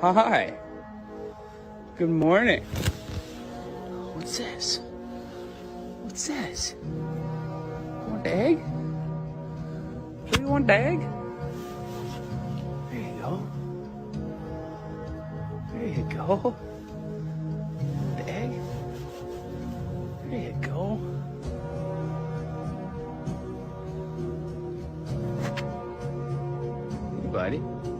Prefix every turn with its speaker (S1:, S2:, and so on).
S1: Hi. Good morning. What's this? What's this? Want the egg? Do you want the egg? There you go. There you go. The egg. There you go. Hey, buddy.